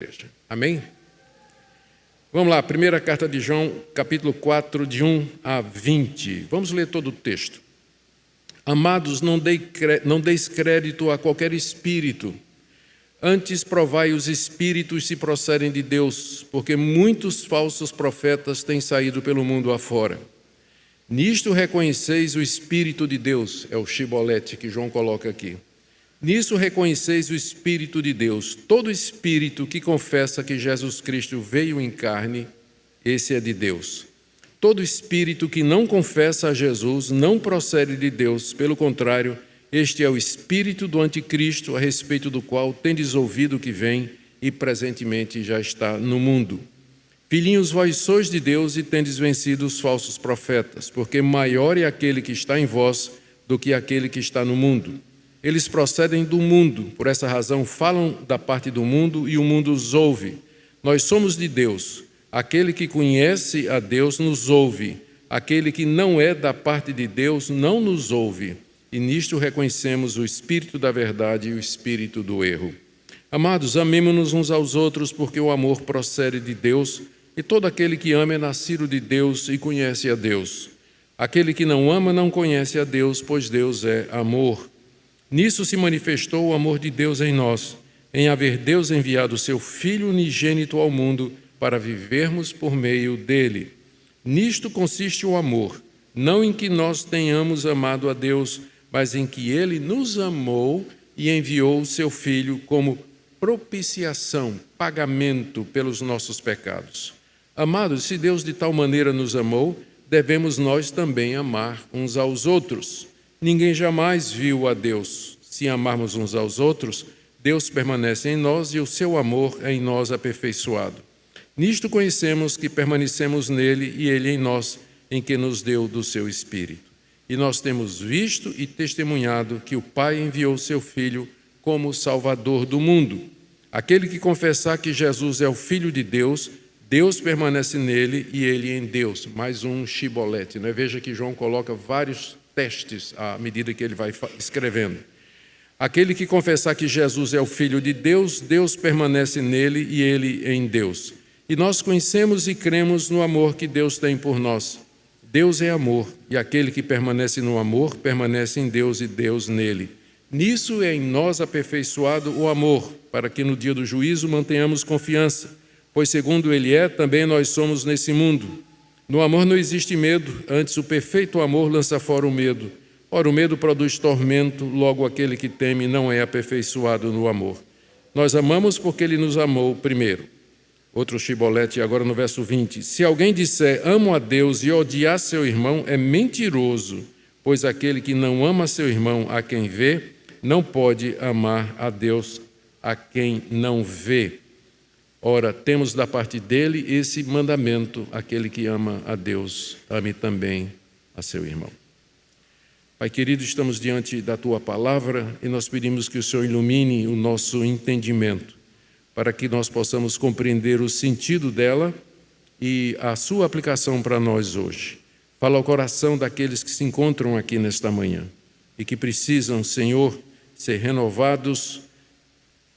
igreja. Amém? Vamos lá, primeira carta de João, capítulo 4, de 1 a 20. Vamos ler todo o texto. Amados, não deis crédito a qualquer espírito, antes provai os espíritos se procedem de Deus, porque muitos falsos profetas têm saído pelo mundo afora. Nisto reconheceis o Espírito de Deus, é o chibolete que João coloca aqui. Nisso reconheceis o Espírito de Deus. Todo espírito que confessa que Jesus Cristo veio em carne, esse é de Deus. Todo espírito que não confessa a Jesus não procede de Deus, pelo contrário, este é o espírito do anticristo, a respeito do qual tendes ouvido que vem e presentemente já está no mundo. Filhinhos, vós sois de Deus e tendes vencido os falsos profetas, porque maior é aquele que está em vós do que aquele que está no mundo. Eles procedem do mundo, por essa razão falam da parte do mundo e o mundo os ouve. Nós somos de Deus. Aquele que conhece a Deus nos ouve. Aquele que não é da parte de Deus não nos ouve. E nisto reconhecemos o espírito da verdade e o espírito do erro. Amados, amemo-nos uns aos outros, porque o amor procede de Deus, e todo aquele que ama é nascido de Deus e conhece a Deus. Aquele que não ama não conhece a Deus, pois Deus é amor. Nisso se manifestou o amor de Deus em nós, em haver Deus enviado o seu Filho unigênito ao mundo para vivermos por meio dele. Nisto consiste o amor, não em que nós tenhamos amado a Deus, mas em que ele nos amou e enviou o seu Filho como propiciação, pagamento pelos nossos pecados. Amados, se Deus de tal maneira nos amou, devemos nós também amar uns aos outros. Ninguém jamais viu a Deus. Se amarmos uns aos outros, Deus permanece em nós e o seu amor é em nós aperfeiçoado. Nisto conhecemos que permanecemos nele e ele em nós, em que nos deu do seu Espírito. E nós temos visto e testemunhado que o Pai enviou o seu Filho como Salvador do mundo. Aquele que confessar que Jesus é o Filho de Deus, Deus permanece nele e ele em Deus. Mais um chibolete, né? Veja que João coloca vários testes à medida que ele vai escrevendo. Aquele que confessar que Jesus é o Filho de Deus, Deus permanece nele e ele em Deus. E nós conhecemos e cremos no amor que Deus tem por nós. Deus é amor, e aquele que permanece no amor, permanece em Deus e Deus nele. Nisso é em nós aperfeiçoado o amor, para que no dia do juízo mantenhamos confiança, pois segundo ele é, também nós somos nesse mundo. No amor não existe medo, antes o perfeito amor lança fora o medo. Ora, o medo produz tormento, logo aquele que teme não é aperfeiçoado no amor. Nós amamos porque ele nos amou primeiro. Outro chibolete agora no verso 20. Se alguém disser, amo a Deus e odiar seu irmão, é mentiroso, pois aquele que não ama seu irmão a quem vê, não pode amar a Deus a quem não vê. Ora, temos da parte dele esse mandamento, aquele que ama a Deus, ame também a seu irmão. Pai querido, estamos diante da Tua palavra e nós pedimos que o Senhor ilumine o nosso entendimento, para que nós possamos compreender o sentido dela e a sua aplicação para nós hoje. Fala ao coração daqueles que se encontram aqui nesta manhã e que precisam, Senhor, ser renovados,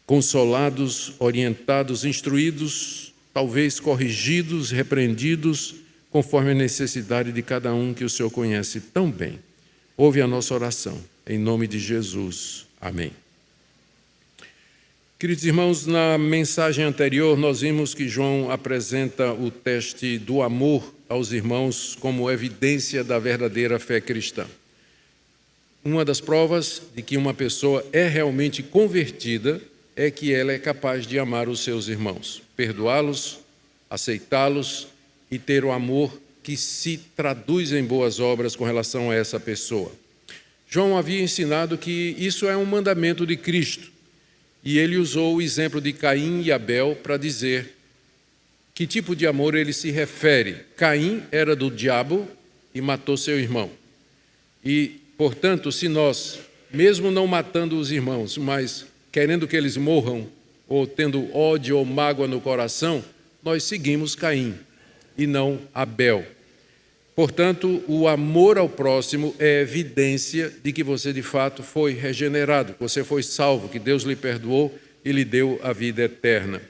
consolados, orientados, instruídos, talvez corrigidos, repreendidos, conforme a necessidade de cada um que o Senhor conhece tão bem. Ouve a nossa oração, em nome de Jesus. Amém. Queridos irmãos, na mensagem anterior nós vimos que João apresenta o teste do amor aos irmãos como evidência da verdadeira fé cristã. Uma das provas de que uma pessoa é realmente convertida é que ela é capaz de amar os seus irmãos, perdoá-los, aceitá-los e ter o amor que se traduz em boas obras com relação a essa pessoa. João havia ensinado que isso é um mandamento de Cristo, e ele usou o exemplo de Caim e Abel para dizer que tipo de amor ele se refere. Caim era do diabo e matou seu irmão. E, portanto, se nós, mesmo não matando os irmãos, mas querendo que eles morram, ou tendo ódio ou mágoa no coração, nós seguimos Caim e não Abel. Portanto, o amor ao próximo é evidência de que você de fato foi regenerado, que você foi salvo, que Deus lhe perdoou e lhe deu a vida eterna.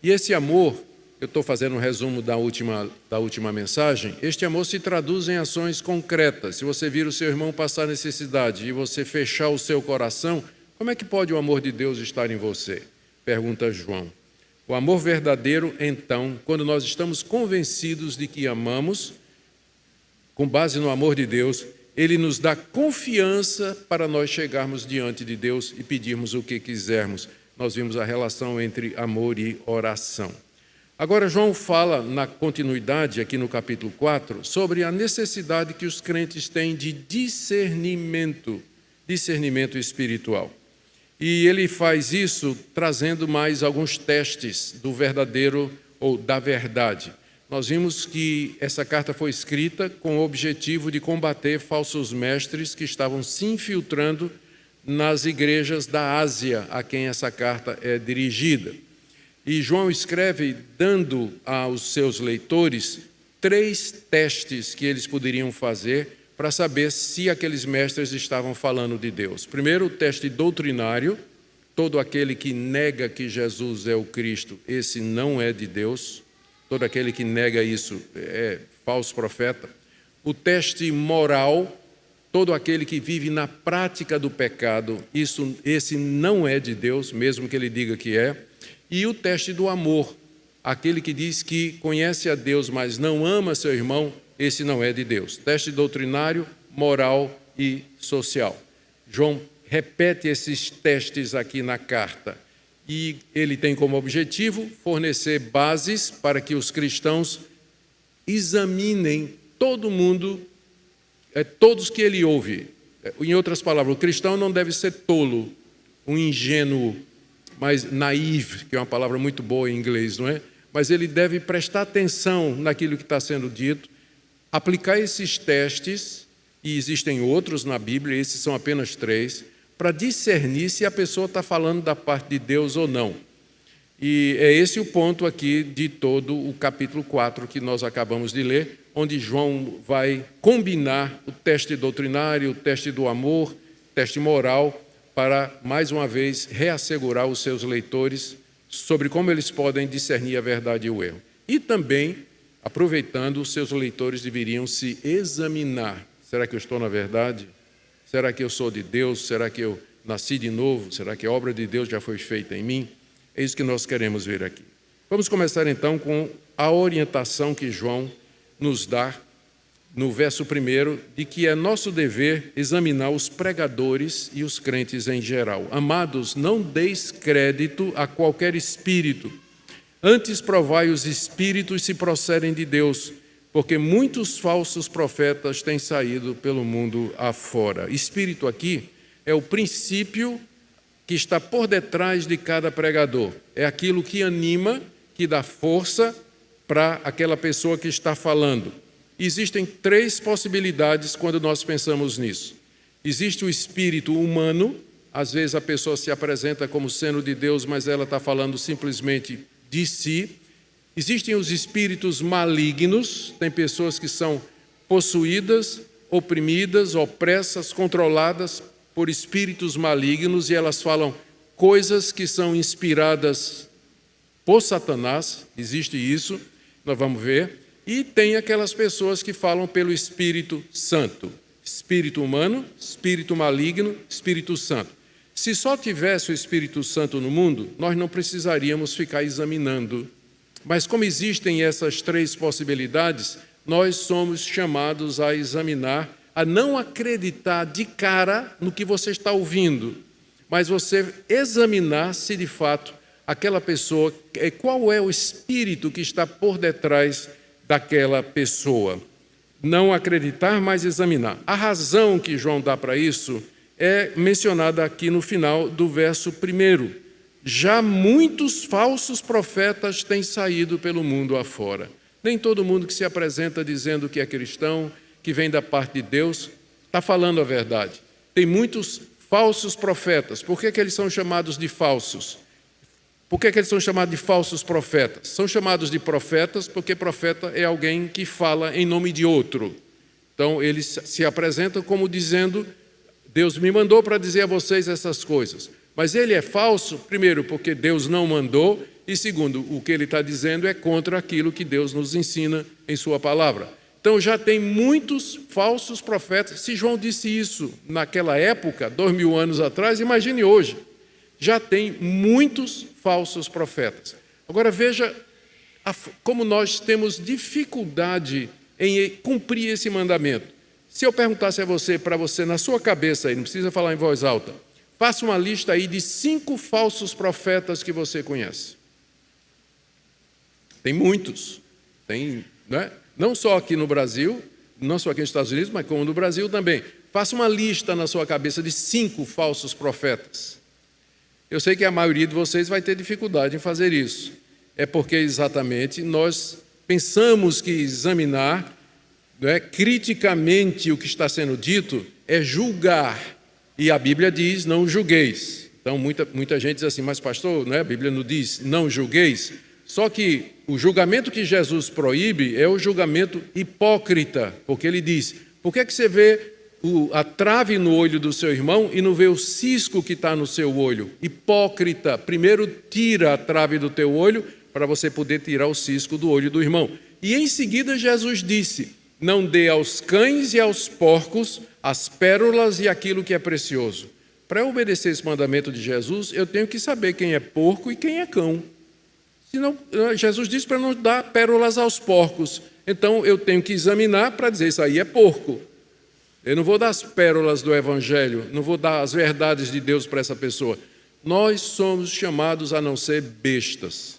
E esse amor, eu estou fazendo um resumo da última mensagem, este amor se traduz em ações concretas. Se você vir o seu irmão passar necessidade e você fechar o seu coração, como é que pode o amor de Deus estar em você? Pergunta João. O amor verdadeiro, então, quando nós estamos convencidos de que amamos, com base no amor de Deus, ele nos dá confiança para nós chegarmos diante de Deus e pedirmos o que quisermos. Nós vimos a relação entre amor e oração. Agora, João fala, na continuidade, aqui no capítulo 4, sobre a necessidade que os crentes têm de discernimento espiritual. E ele faz isso trazendo mais alguns testes do verdadeiro ou da verdade. Nós vimos que essa carta foi escrita com o objetivo de combater falsos mestres que estavam se infiltrando nas igrejas da Ásia, a quem essa carta é dirigida. E João escreve dando aos seus leitores 3 testes que eles poderiam fazer para saber se aqueles mestres estavam falando de Deus. Primeiro, o teste doutrinário. Todo aquele que nega que Jesus é o Cristo, esse não é de Deus. Todo aquele que nega isso é falso profeta. O teste moral. Todo aquele que vive na prática do pecado, esse não é de Deus, mesmo que ele diga que é. E o teste do amor. Aquele que diz que conhece a Deus, mas não ama seu irmão, esse não é de Deus. Teste doutrinário, moral e social. João repete esses testes aqui na carta. E ele tem como objetivo fornecer bases para que os cristãos examinem todo mundo, todos que ele ouve. Em outras palavras, o cristão não deve ser tolo, um ingênuo, mas naive, que é uma palavra muito boa em inglês, não é? Mas ele deve prestar atenção naquilo que está sendo dito, aplicar esses testes, e existem outros na Bíblia, esses são apenas 3, para discernir se a pessoa está falando da parte de Deus ou não. E é esse o ponto aqui de todo o capítulo 4 que nós acabamos de ler, onde João vai combinar o teste doutrinário, o teste do amor, o teste moral, para, mais uma vez, reassegurar os seus leitores sobre como eles podem discernir a verdade e o erro. E também, aproveitando, os seus leitores deveriam se examinar. Será que eu estou na verdade? Será que eu sou de Deus? Será que eu nasci de novo? Será que a obra de Deus já foi feita em mim? É isso que nós queremos ver aqui. Vamos começar então com a orientação que João nos dá no verso 1, de que é nosso dever examinar os pregadores e os crentes em geral. Amados, não deis crédito a qualquer espírito, antes provai os espíritos se procedem de Deus, porque muitos falsos profetas têm saído pelo mundo afora. Espírito aqui é o princípio que está por detrás de cada pregador. É aquilo que anima, que dá força para aquela pessoa que está falando. Existem 3 possibilidades quando nós pensamos nisso. Existe o espírito humano, às vezes a pessoa se apresenta como sendo de Deus, mas ela está falando simplesmente de si. Existem os espíritos malignos, tem pessoas que são possuídas, oprimidas, opressas, controladas por espíritos malignos, e elas falam coisas que são inspiradas por Satanás, existe isso, nós vamos ver. E tem aquelas pessoas que falam pelo Espírito Santo. Espírito humano, espírito maligno, Espírito Santo. Se só tivesse o Espírito Santo no mundo, nós não precisaríamos ficar examinando. Mas como existem essas 3 possibilidades, nós somos chamados a examinar, a não acreditar de cara no que você está ouvindo, mas você examinar se de fato aquela pessoa, qual é o espírito que está por detrás daquela pessoa. Não acreditar, mas examinar. A razão que João dá para isso é mencionada aqui no final do verso 1. Já muitos falsos profetas têm saído pelo mundo afora. Nem todo mundo que se apresenta dizendo que é cristão, que vem da parte de Deus, está falando a verdade. Tem muitos falsos profetas. Por que eles são chamados de falsos? Por que eles são chamados de falsos profetas? São chamados de profetas porque profeta é alguém que fala em nome de outro. Então, eles se apresentam como dizendo, Deus me mandou para dizer a vocês essas coisas. Mas ele é falso, primeiro, porque Deus não mandou, e segundo, o que ele está dizendo é contra aquilo que Deus nos ensina em sua palavra. Então já tem muitos falsos profetas. Se João disse isso naquela época, 2000 anos atrás, imagine hoje. Já tem muitos falsos profetas. Agora veja como nós temos dificuldade em cumprir esse mandamento. Se eu perguntasse a você, para você, na sua cabeça, aí, não precisa falar em voz alta, faça uma lista aí de 5 falsos profetas que você conhece. Tem muitos. Tem, né? Não só aqui no Brasil, não só aqui nos Estados Unidos, mas como no Brasil também. Faça uma lista na sua cabeça de 5 falsos profetas. Eu sei que a maioria de vocês vai ter dificuldade em fazer isso. É porque exatamente nós pensamos que examinar, né, criticamente o que está sendo dito é julgar. E a Bíblia diz, não julgueis. Então muita gente diz assim, mas pastor, né, a Bíblia não diz, não julgueis. Só que o julgamento que Jesus proíbe é o julgamento hipócrita, porque ele diz, por que você vê a trave no olho do seu irmão e não vê o cisco que está no seu olho? Hipócrita, primeiro tira a trave do teu olho para você poder tirar o cisco do olho do irmão. E em seguida Jesus disse, não dê aos cães e aos porcos as pérolas e aquilo que é precioso. Para eu obedecer esse mandamento de Jesus, eu tenho que saber quem é porco e quem é cão. Senão, Jesus disse para não dar pérolas aos porcos. Então, eu tenho que examinar para dizer, isso aí é porco. Eu não vou dar as pérolas do Evangelho, não vou dar as verdades de Deus para essa pessoa. Nós somos chamados a não ser bestas,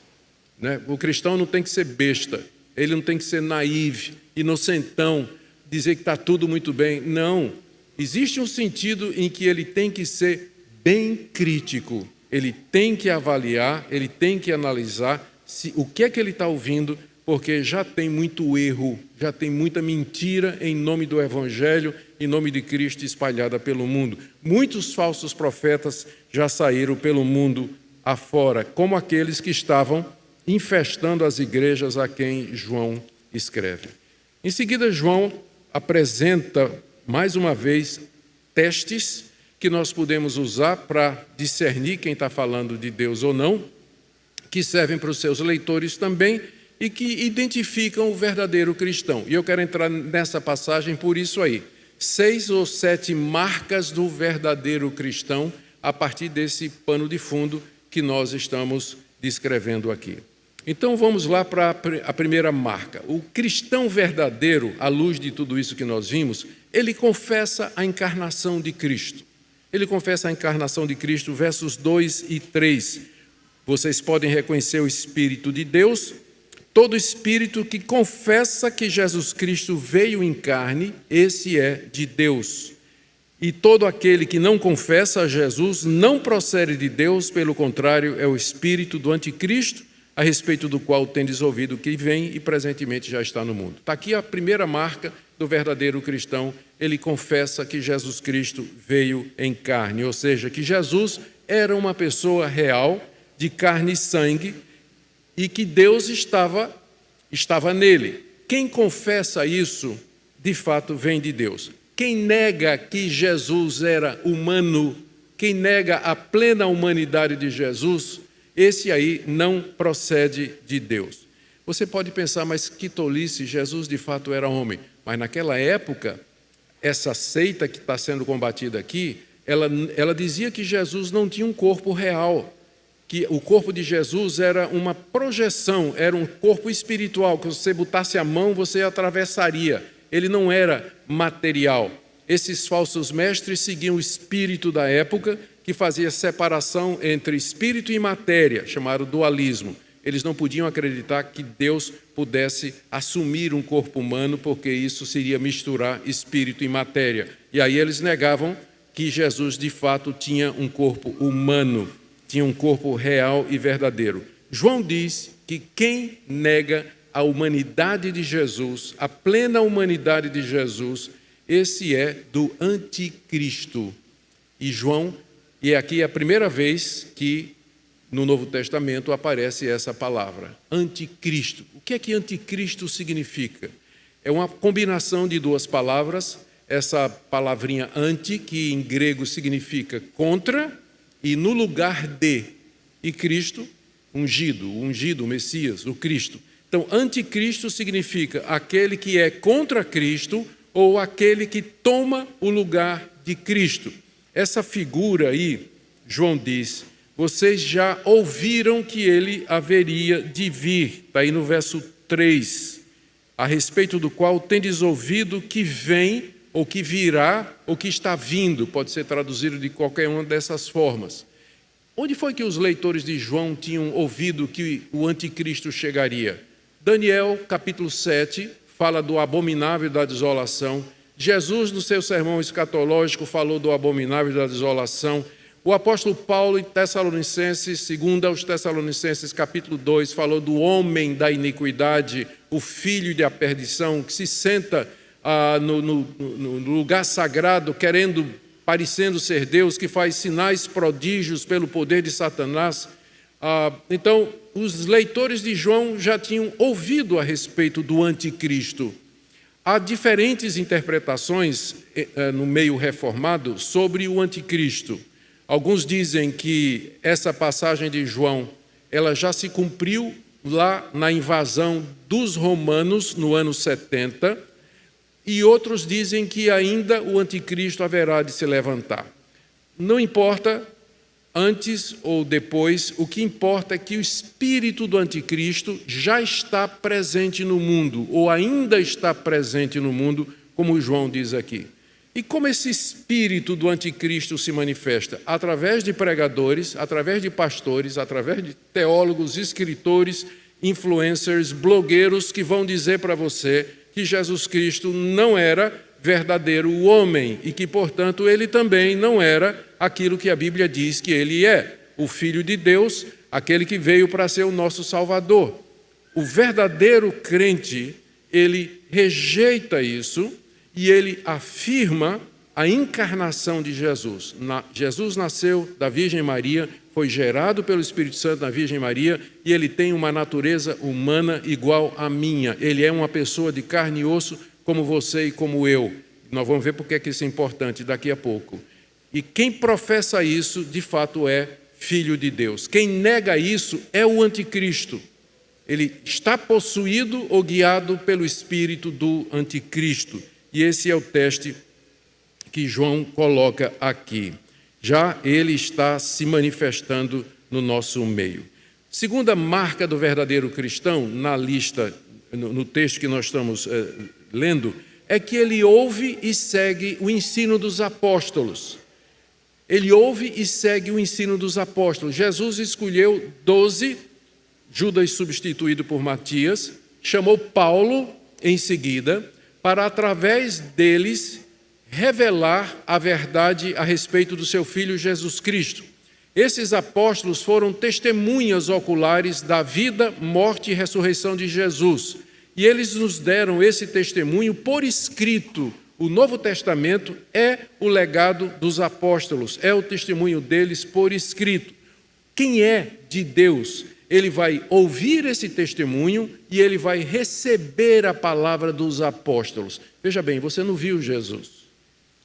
né? O cristão não tem que ser besta, ele não tem que ser naíve, inocentão, dizer que está tudo muito bem. Não, existe um sentido em que ele tem que ser bem crítico. Ele tem que avaliar, ele tem que analisar o que é que ele está ouvindo, porque já tem muito erro, já tem muita mentira em nome do Evangelho, em nome de Cristo espalhada pelo mundo. Muitos falsos profetas já saíram pelo mundo afora, como aqueles que estavam infestando as igrejas a quem João escreve. Em seguida, João apresenta, mais uma vez, testes que nós podemos usar para discernir quem está falando de Deus ou não, que servem para os seus leitores também e que identificam o verdadeiro cristão. E eu quero entrar nessa passagem por isso aí. 6 ou 7 marcas do verdadeiro cristão a partir desse pano de fundo que nós estamos descrevendo aqui. Então vamos lá para a primeira marca. O cristão verdadeiro, à luz de tudo isso que nós vimos, ele confessa a encarnação de Cristo. Ele confessa a encarnação de Cristo, versos 2 e 3. Vocês podem reconhecer o Espírito de Deus. Todo espírito que confessa que Jesus Cristo veio em carne, esse é de Deus. E todo aquele que não confessa a Jesus não procede de Deus, pelo contrário, é o espírito do anticristo, a respeito do qual tendes ouvido que vem e presentemente já está no mundo. Está aqui a primeira marca do verdadeiro cristão. Ele confessa que Jesus Cristo veio em carne, ou seja, que Jesus era uma pessoa real, de carne e sangue, e que Deus estava nele. Quem confessa isso, de fato, vem de Deus. Quem nega que Jesus era humano, quem nega a plena humanidade de Jesus, esse aí não procede de Deus. Você pode pensar, mas que tolice, Jesus de fato era homem. Mas naquela época, essa seita que está sendo combatida aqui, ela dizia que Jesus não tinha um corpo real, que o corpo de Jesus era uma projeção, era um corpo espiritual, que você botasse a mão, você atravessaria. Ele não era material. Esses falsos mestres seguiam o espírito da época, que fazia separação entre espírito e matéria, chamado dualismo. Eles não podiam acreditar que Deus pudesse assumir um corpo humano, porque isso seria misturar espírito e matéria. E aí eles negavam que Jesus, de fato, tinha um corpo humano, tinha um corpo real e verdadeiro. João diz que quem nega a humanidade de Jesus, a plena humanidade de Jesus, esse é do anticristo. E aqui é a primeira vez que no Novo Testamento aparece essa palavra, anticristo. O que é que anticristo significa? É uma combinação de duas palavras, essa palavrinha anti, que em grego significa contra, e no lugar de, e Cristo, ungido, o Messias, o Cristo. Então, anticristo significa aquele que é contra Cristo ou aquele que toma o lugar de Cristo. Essa figura aí, João diz, vocês já ouviram que ele haveria de vir, está aí no verso 3, a respeito do qual tendes ouvido que vem, ou que virá, ou que está vindo, pode ser traduzido de qualquer uma dessas formas. Onde foi que os leitores de João tinham ouvido que o anticristo chegaria? Daniel, capítulo 7, fala do abominável da desolação. Jesus, no seu sermão escatológico, falou do abominável da desolação. O apóstolo Paulo, em Tessalonicenses, segundo aos Tessalonicenses, capítulo 2, falou do homem da iniquidade, o filho da perdição, que se senta no lugar sagrado, parecendo ser Deus, que faz sinais prodígios pelo poder de Satanás. Então, os leitores de João já tinham ouvido a respeito do anticristo. Há diferentes interpretações no meio reformado sobre o anticristo. Alguns dizem que essa passagem de João, ela já se cumpriu lá na invasão dos romanos no ano 70, e outros dizem que ainda o anticristo haverá de se levantar. Não importa antes ou depois, o que importa é que o espírito do anticristo já está presente no mundo, ou ainda está presente no mundo, como João diz aqui. E como esse espírito do anticristo se manifesta? Através de pregadores, através de pastores, através de teólogos, escritores, influencers, blogueiros que vão dizer para você que Jesus Cristo não era verdadeiro homem e que, portanto, ele também não era aquilo que a Bíblia diz que ele é, o Filho de Deus, aquele que veio para ser o nosso Salvador. O verdadeiro crente, ele rejeita isso e ele afirma a encarnação de Jesus. Jesus nasceu da Virgem Maria, foi gerado pelo Espírito Santo na Virgem Maria e ele tem uma natureza humana igual à minha. Ele é uma pessoa de carne e osso como você e como eu. Nós vamos ver porque é que isso é importante daqui a pouco. E quem professa isso, de fato, é filho de Deus. Quem nega isso é o anticristo. Ele está possuído ou guiado pelo espírito do anticristo. E esse é o teste que João coloca aqui. Já ele está se manifestando no nosso meio. Segunda marca do verdadeiro cristão, na lista, no texto que nós estamos lendo, é que ele ouve e segue o ensino dos apóstolos. Ele ouve e segue o ensino dos apóstolos. Jesus escolheu 12, Judas substituído por Matias, chamou Paulo em seguida, para através deles revelar a verdade a respeito do seu Filho Jesus Cristo. Esses apóstolos foram testemunhas oculares da vida, morte e ressurreição de Jesus. E eles nos deram esse testemunho por escrito. O Novo Testamento é o legado dos apóstolos, é o testemunho deles por escrito. Quem é de Deus, ele vai ouvir esse testemunho e ele vai receber a palavra dos apóstolos. Veja bem, você não viu Jesus.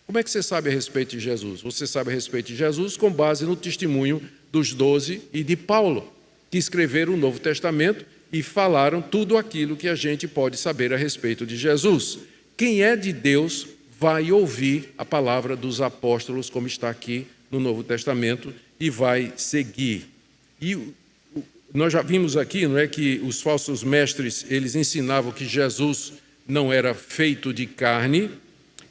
Como é que você sabe a respeito de Jesus? Você sabe a respeito de Jesus com base no testemunho dos 12 e de Paulo, que escreveram o Novo Testamento e falaram tudo aquilo que a gente pode saber a respeito de Jesus. Quem é de Deus vai ouvir a palavra dos apóstolos, como está aqui no Novo Testamento, e vai seguir. E nós já vimos aqui, não é, que os falsos mestres, eles ensinavam que Jesus não era feito de carne,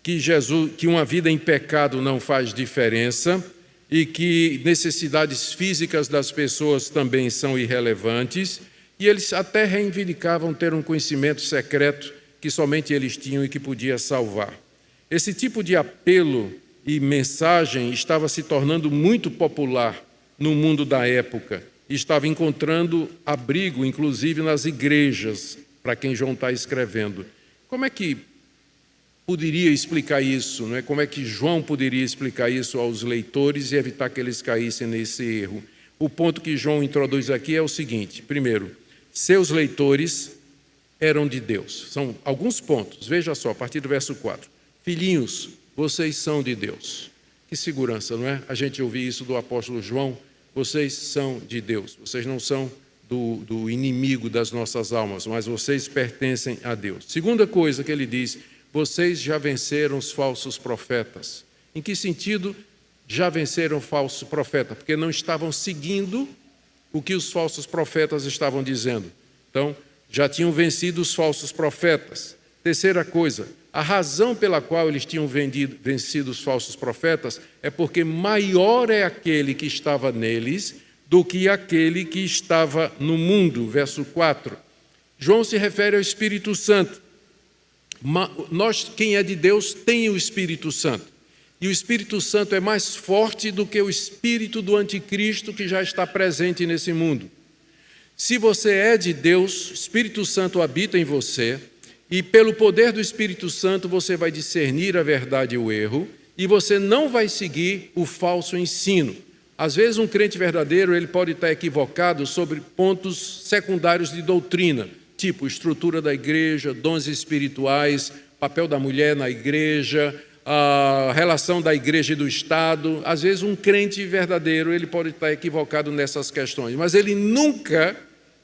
que uma vida em pecado não faz diferença e que necessidades físicas das pessoas também são irrelevantes, e eles até reivindicavam ter um conhecimento secreto que somente eles tinham e que podia salvar. Esse tipo de apelo e mensagem estava se tornando muito popular no mundo da época e estava encontrando abrigo, inclusive, nas igrejas, para quem João está escrevendo. Como é que poderia explicar isso? Não é? Como é que João poderia explicar isso aos leitores e evitar que eles caíssem nesse erro? O ponto que João introduz aqui é o seguinte: primeiro, seus leitores eram de Deus. São alguns pontos, veja só, a partir do verso 4. Filhinhos, vocês são de Deus. Que segurança, não é? A gente ouvir isso do apóstolo João. Vocês são de Deus, vocês não são do inimigo das nossas almas, mas vocês pertencem a Deus. Segunda coisa que ele diz, vocês já venceram os falsos profetas. Em que sentido já venceram o falso profeta? Porque não estavam seguindo o que os falsos profetas estavam dizendo. Então, já tinham vencido os falsos profetas. Terceira coisa, a razão pela qual eles tinham vencido os falsos profetas é porque maior é aquele que estava neles do que aquele que estava no mundo. Verso 4. João se refere ao Espírito Santo. Nós, quem é de Deus, tem o Espírito Santo. E o Espírito Santo é mais forte do que o espírito do anticristo que já está presente nesse mundo. Se você é de Deus, o Espírito Santo habita em você, e pelo poder do Espírito Santo você vai discernir a verdade e o erro, e você não vai seguir o falso ensino. Às vezes um crente verdadeiro ele pode estar equivocado sobre pontos secundários de doutrina, tipo estrutura da igreja, dons espirituais, papel da mulher na igreja, a relação da igreja e do Estado. Às vezes um crente verdadeiro ele pode estar equivocado nessas questões, mas ele nunca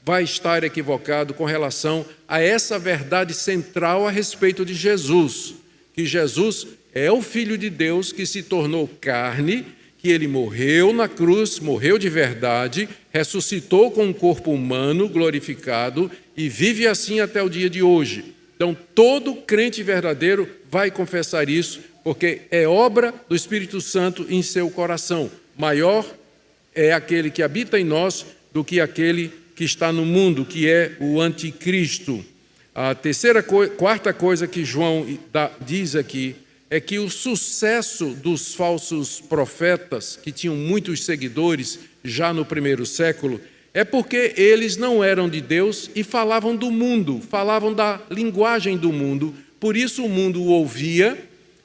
vai estar equivocado com relação a essa verdade central a respeito de Jesus, que Jesus é o Filho de Deus que se tornou carne, que ele morreu na cruz, morreu de verdade, ressuscitou com um corpo humano glorificado e vive assim até o dia de hoje. Então, todo crente verdadeiro vai confessar isso, porque é obra do Espírito Santo em seu coração. Maior é aquele que habita em nós do que aquele que está no mundo, que é o anticristo. A quarta coisa que João diz aqui é que o sucesso dos falsos profetas, que tinham muitos seguidores já no primeiro século, é porque eles não eram de Deus e falavam do mundo, falavam da linguagem do mundo. Por isso o mundo o ouvia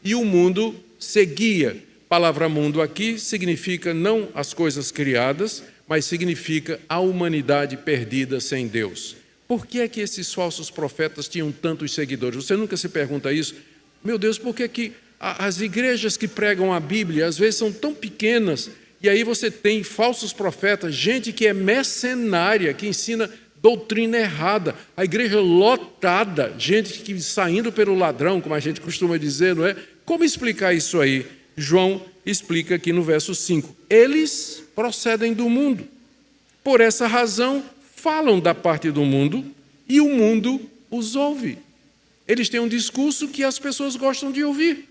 e o mundo seguia. A palavra mundo aqui significa não as coisas criadas, mas significa a humanidade perdida sem Deus. Por que é que esses falsos profetas tinham tantos seguidores? Você nunca se pergunta isso? Meu Deus, por que que as igrejas que pregam a Bíblia às vezes são tão pequenas e aí você tem falsos profetas, gente que é mercenária, que ensina doutrina errada, a igreja lotada, gente que saindo pelo ladrão, como a gente costuma dizer, não é? Como explicar isso aí? João explica aqui no verso 5. Eles procedem do mundo. Por essa razão, falam da parte do mundo e o mundo os ouve. Eles têm um discurso que as pessoas gostam de ouvir.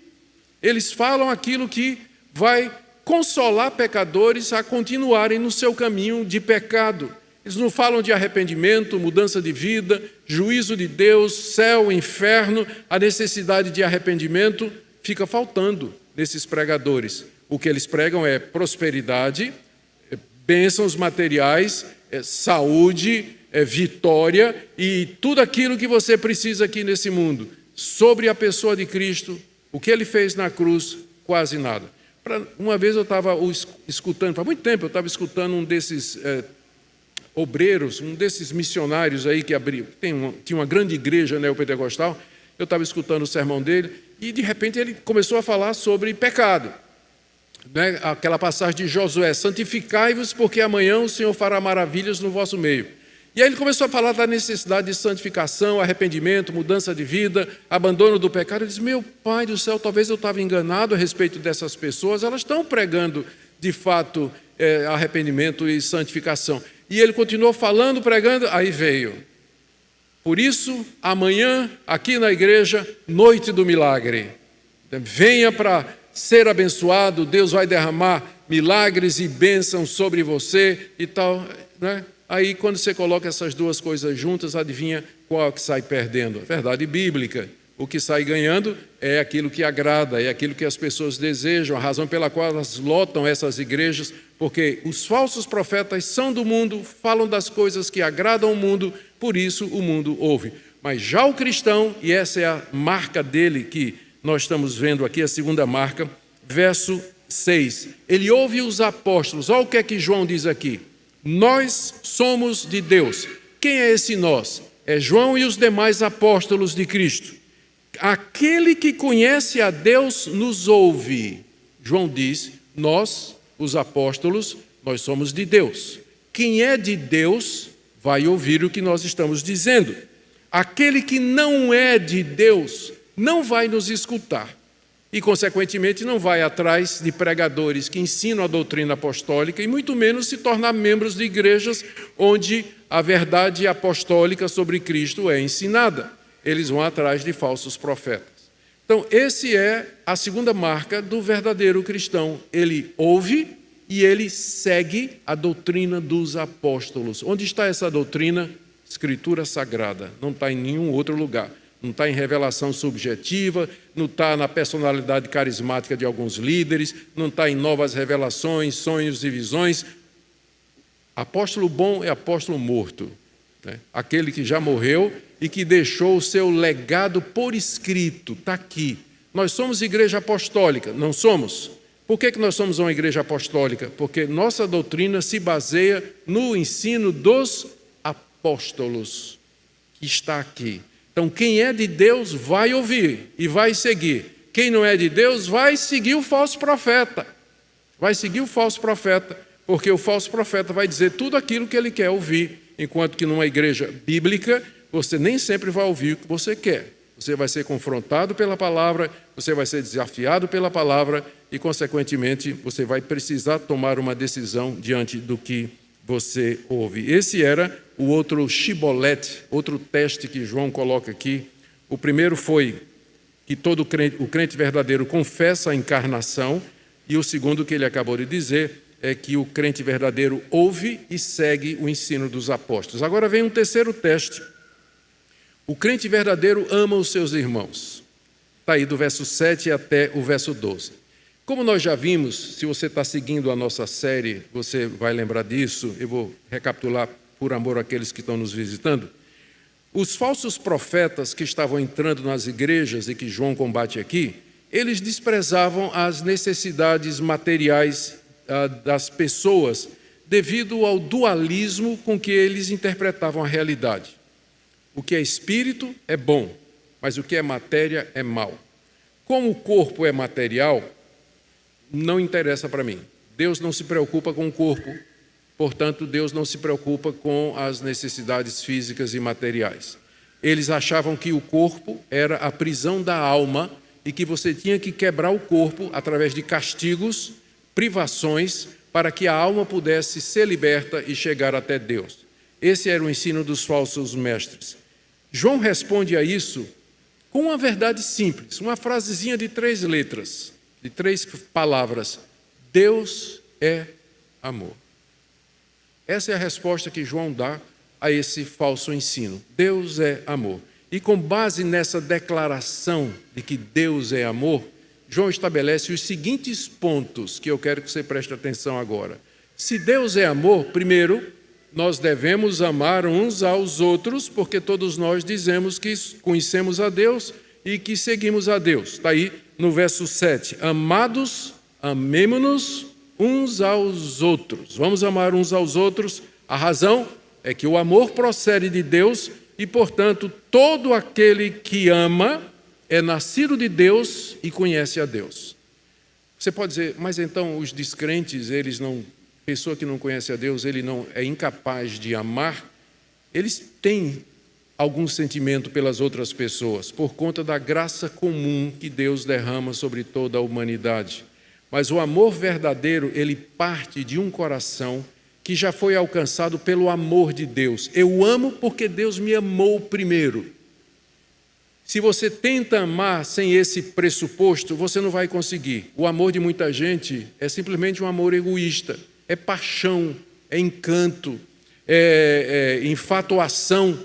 Eles falam aquilo que vai consolar pecadores a continuarem no seu caminho de pecado. Eles não falam de arrependimento, mudança de vida, juízo de Deus, céu, inferno. A necessidade de arrependimento fica faltando nesses pregadores. O que eles pregam é prosperidade, bênçãos materiais, saúde, vitória e tudo aquilo que você precisa aqui nesse mundo. Sobre a pessoa de Cristo, o que ele fez na cruz, quase nada. Uma vez eu estava escutando, faz muito tempo eu estava escutando um desses obreiros, um desses missionários aí que abriu, tinha uma grande igreja neopentecostal, eu estava escutando o sermão dele e de repente ele começou a falar sobre pecado. Né? Aquela passagem de Josué, santificai-vos porque amanhã o Senhor fará maravilhas no vosso meio. E aí ele começou a falar da necessidade de santificação, arrependimento, mudança de vida, abandono do pecado. Ele disse, meu Pai do céu, talvez eu estava enganado a respeito dessas pessoas, elas estão pregando de fato arrependimento e santificação. E ele continuou falando, pregando, aí veio. Por isso, amanhã, aqui na igreja, noite do milagre. Venha para ser abençoado, Deus vai derramar milagres e bênçãos sobre você e tal, né? Aí, quando você coloca essas duas coisas juntas, adivinha qual que sai perdendo? A verdade bíblica. O que sai ganhando é aquilo que agrada, é aquilo que as pessoas desejam, a razão pela qual elas lotam essas igrejas, porque os falsos profetas são do mundo, falam das coisas que agradam o mundo, por isso o mundo ouve. Mas já o cristão, e essa é a marca dele que nós estamos vendo aqui, a segunda marca, verso 6. Ele ouve os apóstolos, olha o que é que João diz aqui. Nós somos de Deus. Quem é esse nós? É João e os demais apóstolos de Cristo. Aquele que conhece a Deus nos ouve. João diz, nós, os apóstolos, nós somos de Deus. Quem é de Deus vai ouvir o que nós estamos dizendo. Aquele que não é de Deus não vai nos escutar. E, consequentemente, não vai atrás de pregadores que ensinam a doutrina apostólica e muito menos se tornar membros de igrejas onde a verdade apostólica sobre Cristo é ensinada. Eles vão atrás de falsos profetas. Então, essa é a segunda marca do verdadeiro cristão. Ele ouve e ele segue a doutrina dos apóstolos. Onde está essa doutrina? Escritura Sagrada. Não está em nenhum outro lugar. Não está em revelação subjetiva, não está na personalidade carismática de alguns líderes, não está em novas revelações, sonhos e visões. Apóstolo bom é apóstolo morto, né? Aquele que já morreu e que deixou o seu legado por escrito, está aqui. Nós somos igreja apostólica, não somos? Por que nós somos uma igreja apostólica? Porque nossa doutrina se baseia no ensino dos apóstolos, que está aqui. Então, quem é de Deus vai ouvir e vai seguir. Quem não é de Deus vai seguir o falso profeta. Vai seguir o falso profeta, porque o falso profeta vai dizer tudo aquilo que ele quer ouvir, enquanto que numa igreja bíblica, você nem sempre vai ouvir o que você quer. Você vai ser confrontado pela palavra, você vai ser desafiado pela palavra e, consequentemente, você vai precisar tomar uma decisão diante do que você ouve. Esse era o outro shibolete, outro teste que João coloca aqui. O primeiro foi que todo o crente verdadeiro confessa a encarnação, e o segundo que ele acabou de dizer é que o crente verdadeiro ouve e segue o ensino dos apóstolos. Agora vem um terceiro teste. O crente verdadeiro ama os seus irmãos. Está aí do verso 7 até o verso 12. Como nós já vimos, se você está seguindo a nossa série, você vai lembrar disso, eu vou recapitular por amor àqueles que estão nos visitando. Os falsos profetas que estavam entrando nas igrejas e que João combate aqui, eles desprezavam as necessidades materiais das pessoas devido ao dualismo com que eles interpretavam a realidade. O que é espírito é bom, mas o que é matéria é mal. Como o corpo é material, não interessa para mim. Deus não se preocupa com o corpo, portanto, Deus não se preocupa com as necessidades físicas e materiais. Eles achavam que o corpo era a prisão da alma e que você tinha que quebrar o corpo através de castigos, privações, para que a alma pudesse ser liberta e chegar até Deus. Esse era o ensino dos falsos mestres. João responde a isso com uma verdade simples, uma frasezinha de 3 letras, de 3 palavras: Deus é amor. Essa é a resposta que João dá a esse falso ensino. Deus é amor. E com base nessa declaração de que Deus é amor, João estabelece os seguintes pontos que eu quero que você preste atenção agora. Se Deus é amor, primeiro, nós devemos amar uns aos outros, porque todos nós dizemos que conhecemos a Deus e que seguimos a Deus. Está aí no verso 7. Amados, amemo-nos uns aos outros. Vamos amar uns aos outros. A razão é que o amor procede de Deus e, portanto, todo aquele que ama é nascido de Deus e conhece a Deus. Você pode dizer, mas então os descrentes, eles não... Pessoa que não conhece a Deus, ele não é incapaz de amar. Eles têm algum sentimento pelas outras pessoas, por conta da graça comum que Deus derrama sobre toda a humanidade. Mas o amor verdadeiro, ele parte de um coração que já foi alcançado pelo amor de Deus. Eu amo porque Deus me amou primeiro. Se você tenta amar sem esse pressuposto, você não vai conseguir. O amor de muita gente é simplesmente um amor egoísta. É paixão, é encanto, é infatuação,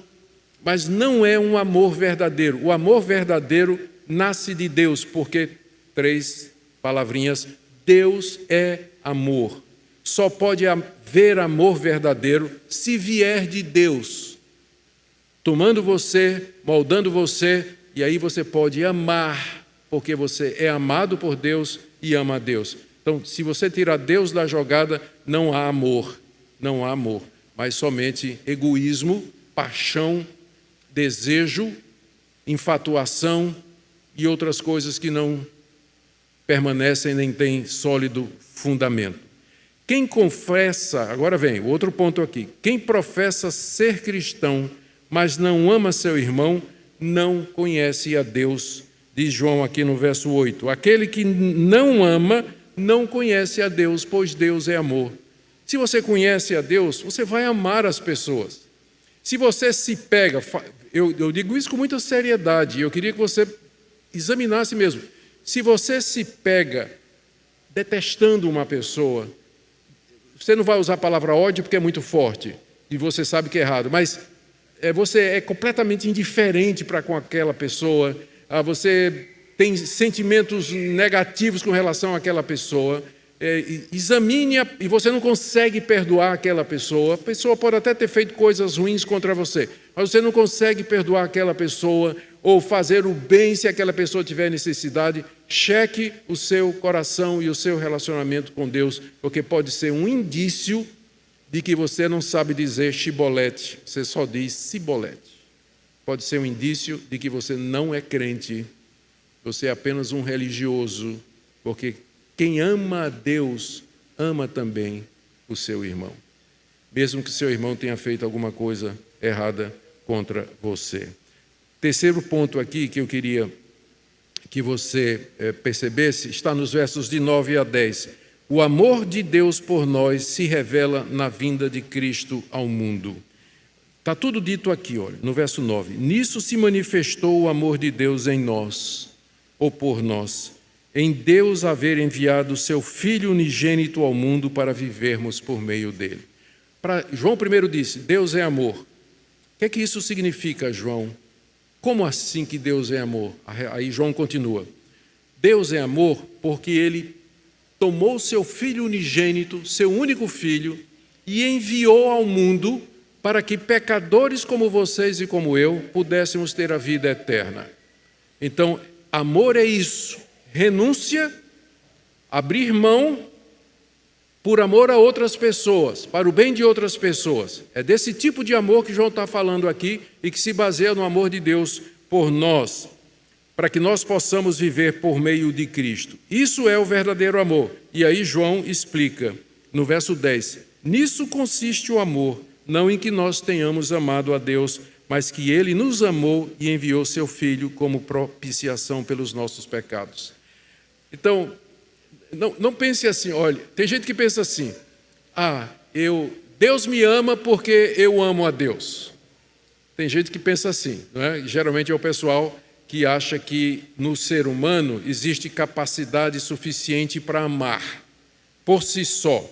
mas não é um amor verdadeiro. O amor verdadeiro nasce de Deus, porque 3 palavrinhas, Deus é amor. Só pode haver amor verdadeiro se vier de Deus, tomando você, moldando você, e aí você pode amar, porque você é amado por Deus e ama a Deus. Então, se você tirar Deus da jogada, não há amor, mas somente egoísmo, paixão, desejo, infatuação e outras coisas que não permanecem nem têm sólido fundamento. Quem confessa, agora vem o outro ponto aqui, quem professa ser cristão, mas não ama seu irmão, não conhece a Deus, diz João aqui no verso 8. Aquele que não ama, não conhece a Deus, pois Deus é amor. Se você conhece a Deus, você vai amar as pessoas. Se você se pega, eu digo isso com muita seriedade, eu queria que você examinasse mesmo. Se você se pega detestando uma pessoa, você não vai usar a palavra ódio porque é muito forte e você sabe que é errado, mas você é completamente indiferente para com aquela pessoa, você tem sentimentos negativos com relação àquela pessoa, examine e você não consegue perdoar aquela pessoa. A pessoa pode até ter feito coisas ruins contra você, mas você não consegue perdoar aquela pessoa ou fazer o bem se aquela pessoa tiver necessidade. Cheque o seu coração e o seu relacionamento com Deus, porque pode ser um indício de que você não sabe dizer chibolete, você só diz cibolete. Pode ser um indício de que você não é crente, você é apenas um religioso, porque quem ama a Deus, ama também o seu irmão, mesmo que seu irmão tenha feito alguma coisa errada contra você. Terceiro ponto aqui que eu queria que você percebesse, está nos versos de 9 a 10. O amor de Deus por nós se revela na vinda de Cristo ao mundo. Está tudo dito aqui, olha, no verso 9. Nisso se manifestou o amor de Deus em nós, ou por nós, em Deus haver enviado o seu Filho unigênito ao mundo para vivermos por meio dele. João primeiro disse, Deus é amor. O que isso significa, João? Como assim que Deus é amor? Aí João continua. Deus é amor porque ele tomou seu Filho unigênito, seu único Filho, e enviou ao mundo para que pecadores como vocês e como eu pudéssemos ter a vida eterna. Então, amor é isso. Renúncia, abrir mão por amor a outras pessoas, para o bem de outras pessoas. É desse tipo de amor que João está falando aqui e que se baseia no amor de Deus por nós, para que nós possamos viver por meio de Cristo. Isso é o verdadeiro amor. E aí João explica no verso 10, nisso consiste o amor, não em que nós tenhamos amado a Deus, mas que Ele nos amou e enviou seu Filho como propiciação pelos nossos pecados. Então, não pense assim, olha, tem gente que pensa assim, Deus me ama porque eu amo a Deus. Tem gente que pensa assim, não é? Geralmente é o pessoal que acha que no ser humano existe capacidade suficiente para amar, por si só.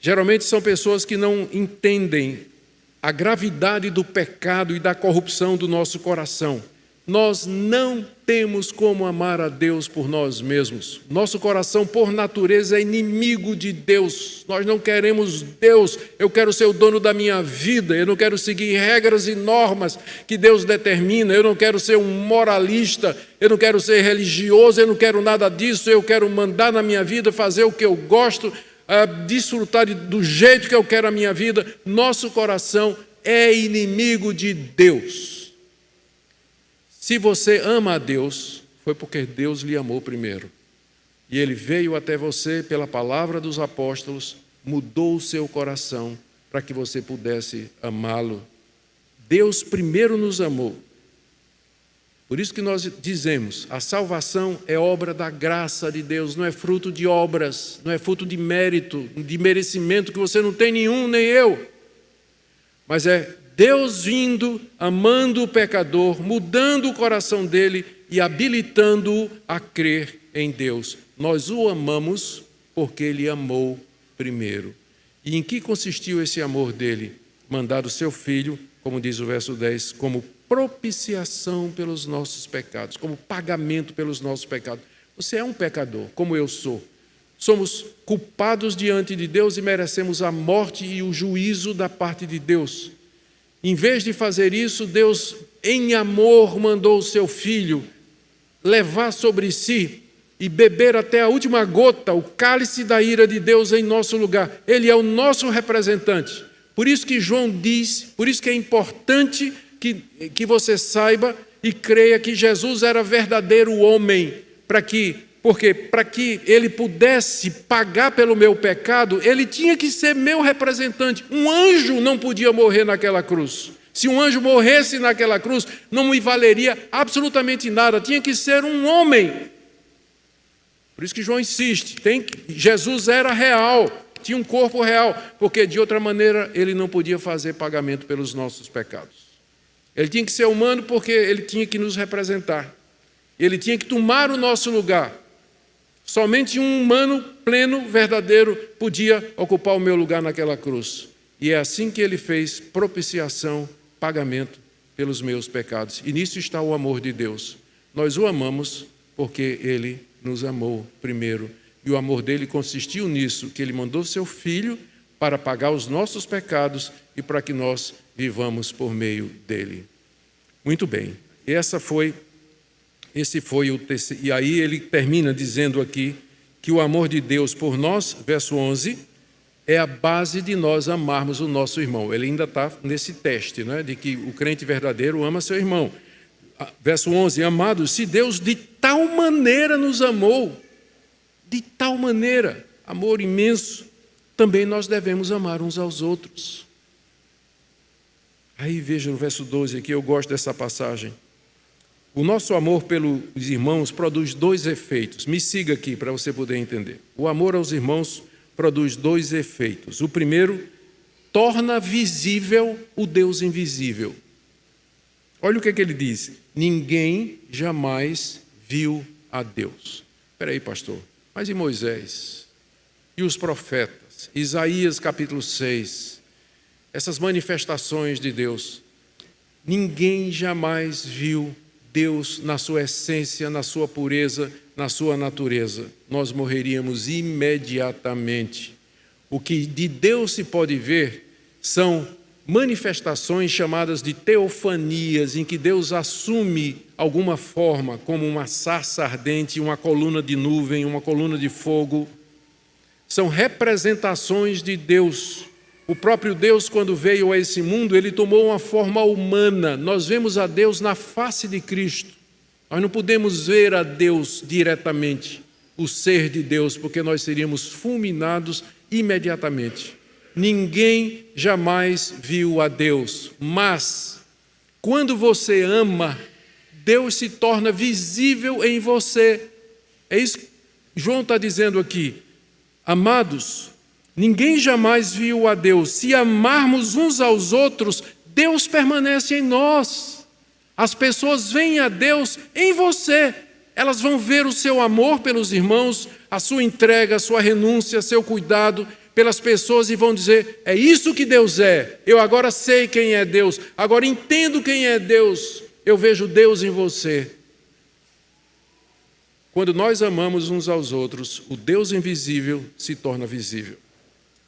Geralmente são pessoas que não entendem a gravidade do pecado e da corrupção do nosso coração. Nós não temos como amar a Deus por nós mesmos. Nosso coração, por natureza, é inimigo de Deus. Nós não queremos Deus. Eu quero ser o dono da minha vida. Eu não quero seguir regras e normas que Deus determina. Eu não quero ser um moralista. Eu não quero ser religioso. Eu não quero nada disso. Eu quero mandar na minha vida, fazer o que eu gosto, desfrutar do jeito que eu quero a minha vida. Nosso coração é inimigo de Deus. Se você ama a Deus, foi porque Deus lhe amou primeiro. E Ele veio até você pela palavra dos apóstolos, mudou o seu coração para que você pudesse amá-lo. Deus primeiro nos amou. Por isso que nós dizemos, a salvação é obra da graça de Deus, não é fruto de obras, não é fruto de mérito, de merecimento, que você não tem nenhum, nem eu. Mas é Deus vindo, amando o pecador, mudando o coração dele e habilitando-o a crer em Deus. Nós o amamos porque ele amou primeiro. E em que consistiu esse amor dele? Mandar o seu Filho, como diz o verso 10, como propiciação pelos nossos pecados, como pagamento pelos nossos pecados. Você é um pecador, como eu sou. Somos culpados diante de Deus e merecemos a morte e o juízo da parte de Deus. Em vez de fazer isso, Deus, em amor, mandou o seu Filho levar sobre si e beber até a última gota o cálice da ira de Deus em nosso lugar. Ele é o nosso representante. Por isso que João diz, por isso que é importante que você saiba e creia que Jesus era verdadeiro homem, para que, Porque para que ele pudesse pagar pelo meu pecado, ele tinha que ser meu representante. Um anjo não podia morrer naquela cruz. Se um anjo morresse naquela cruz, não me valeria absolutamente nada. Tinha que ser um homem. Por isso que João insiste. Jesus era real, tinha um corpo real, porque de outra maneira ele não podia fazer pagamento pelos nossos pecados. Ele tinha que ser humano porque ele tinha que nos representar. Ele tinha que tomar o nosso lugar. Somente um humano pleno, verdadeiro, podia ocupar o meu lugar naquela cruz. E é assim que ele fez propiciação, pagamento pelos meus pecados. E nisso está o amor de Deus. Nós o amamos porque ele nos amou primeiro. E o amor dele consistiu nisso, que ele mandou seu Filho para pagar os nossos pecados e para que nós vivamos por meio dele. Muito bem. Esse foi o terceiro. E aí ele termina dizendo aqui que o amor de Deus por nós, verso 11, é a base de nós amarmos o nosso irmão. Ele ainda está nesse teste, né, de que o crente verdadeiro ama seu irmão. Verso 11, amados, se Deus de tal maneira nos amou, de tal maneira, amor imenso, também nós devemos amar uns aos outros. Aí veja no verso 12 aqui, eu gosto dessa passagem. O nosso amor pelos irmãos produz dois efeitos. Me siga aqui para você poder entender. O amor aos irmãos produz dois efeitos. O primeiro, torna visível o Deus invisível. Olha o que ele diz. Ninguém jamais viu a Deus. Espera aí, pastor. Mas e Moisés? E os profetas? Isaías capítulo 6. Essas manifestações de Deus. Ninguém jamais viu Deus na sua essência, na sua pureza, na sua natureza. Nós morreríamos imediatamente. O que de Deus se pode ver são manifestações chamadas de teofanias, em que Deus assume alguma forma, como uma sarça ardente, uma coluna de nuvem, uma coluna de fogo. São representações de Deus. O próprio Deus, quando veio a esse mundo, ele tomou uma forma humana. Nós vemos a Deus na face de Cristo. Nós não podemos ver a Deus diretamente, o ser de Deus, porque nós seríamos fulminados imediatamente. Ninguém jamais viu a Deus, mas quando você ama, Deus se torna visível em você. É isso que João está dizendo aqui. Amados, ninguém jamais viu a Deus. Se amarmos uns aos outros, Deus permanece em nós. As pessoas veem a Deus em você. Elas vão ver o seu amor pelos irmãos, a sua entrega, a sua renúncia, seu cuidado pelas pessoas e vão dizer, é isso que Deus é. Eu agora sei quem é Deus. Agora entendo quem é Deus. Eu vejo Deus em você. Quando nós amamos uns aos outros, o Deus invisível se torna visível.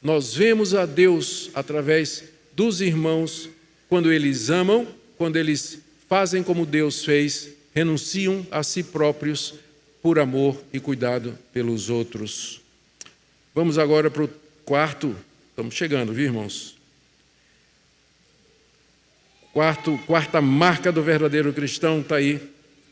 Nós vemos a Deus através dos irmãos quando eles amam, quando eles fazem como Deus fez, renunciam a si próprios por amor e cuidado pelos outros. Vamos agora para o quarto, estamos chegando, viu, irmãos? Quarta marca do verdadeiro cristão está aí,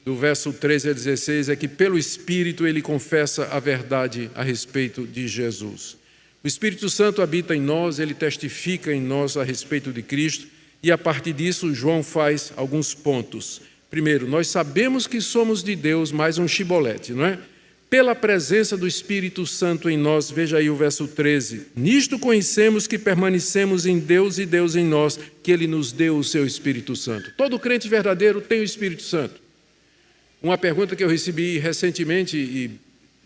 do verso 13 a 16, é que pelo Espírito ele confessa a verdade a respeito de Jesus. O Espírito Santo habita em nós, ele testifica em nós a respeito de Cristo, e a partir disso João faz alguns pontos. Primeiro, nós sabemos que somos de Deus, mais um chibolete, não é? Pela presença do Espírito Santo em nós, veja aí o verso 13. Nisto conhecemos que permanecemos em Deus e Deus em nós, que Ele nos deu o seu Espírito Santo. Todo crente verdadeiro tem o Espírito Santo. Uma pergunta que eu recebi recentemente e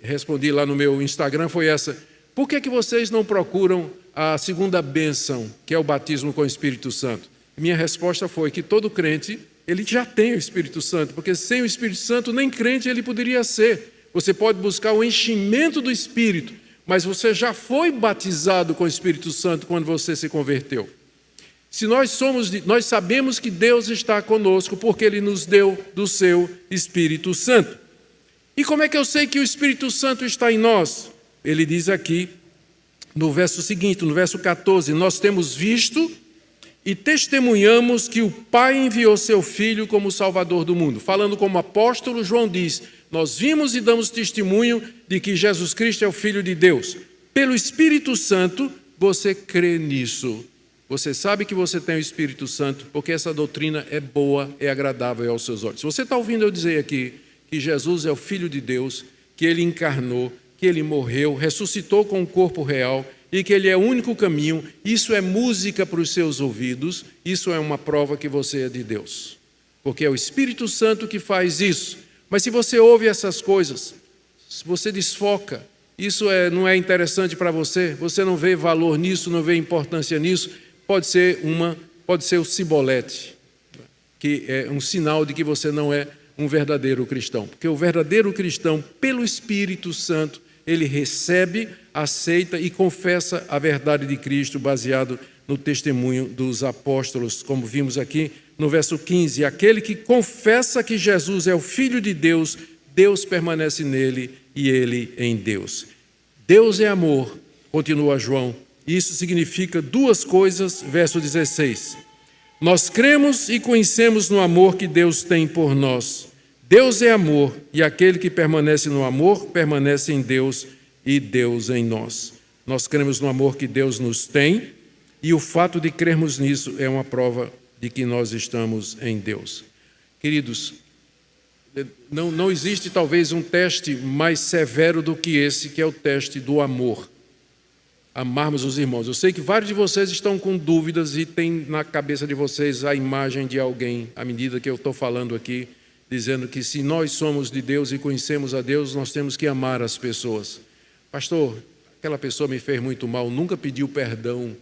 respondi lá no meu Instagram foi essa. Por que vocês não procuram a segunda bênção, que é o batismo com o Espírito Santo? Minha resposta foi que todo crente, ele já tem o Espírito Santo, porque sem o Espírito Santo nem crente ele poderia ser. Você pode buscar o enchimento do Espírito, mas você já foi batizado com o Espírito Santo quando você se converteu. Se nós sabemos que Deus está conosco porque Ele nos deu do seu Espírito Santo. E como é que eu sei que o Espírito Santo está em nós? Ele diz aqui, no verso seguinte, no verso 14, nós temos visto e testemunhamos que o Pai enviou seu Filho como Salvador do mundo. Falando como apóstolo, João diz, Nós vimos e damos testemunho de que Jesus Cristo é o Filho de Deus. Pelo Espírito Santo, você crê nisso. Você sabe que você tem o Espírito Santo, porque essa doutrina é boa, é agradável aos seus olhos. Se você está ouvindo eu dizer aqui que Jesus é o Filho de Deus, que Ele encarnou, que Ele morreu, ressuscitou com o corpo real e que Ele é o único caminho, isso é música para os seus ouvidos, isso é uma prova que você é de Deus. Porque é o Espírito Santo que faz isso. Mas se você ouve essas coisas, se você desfoca, isso não é interessante para você, você não vê valor nisso, não vê importância nisso, pode ser o cibolete, que é um sinal de que você não é um verdadeiro cristão. Porque o verdadeiro cristão, pelo Espírito Santo, ele recebe, aceita e confessa a verdade de Cristo, baseado no testemunho dos apóstolos, como vimos aqui no verso 15. Aquele que confessa que Jesus é o Filho de Deus, Deus permanece nele e ele em Deus. Deus é amor, continua João. Isso significa duas coisas, verso 16. Nós cremos e conhecemos no amor que Deus tem por nós. Deus é amor, e aquele que permanece no amor, permanece em Deus e Deus em nós. Nós cremos no amor que Deus nos tem, e o fato de crermos nisso é uma prova de que nós estamos em Deus. Queridos, não existe talvez um teste mais severo do que esse, que é o teste do amor. Amarmos os irmãos. Eu sei que vários de vocês estão com dúvidas e tem na cabeça de vocês a imagem de alguém, à medida que eu estou falando aqui, dizendo que se nós somos de Deus e conhecemos a Deus, nós temos que amar as pessoas. Pastor, aquela pessoa me fez muito mal, nunca pediu perdão.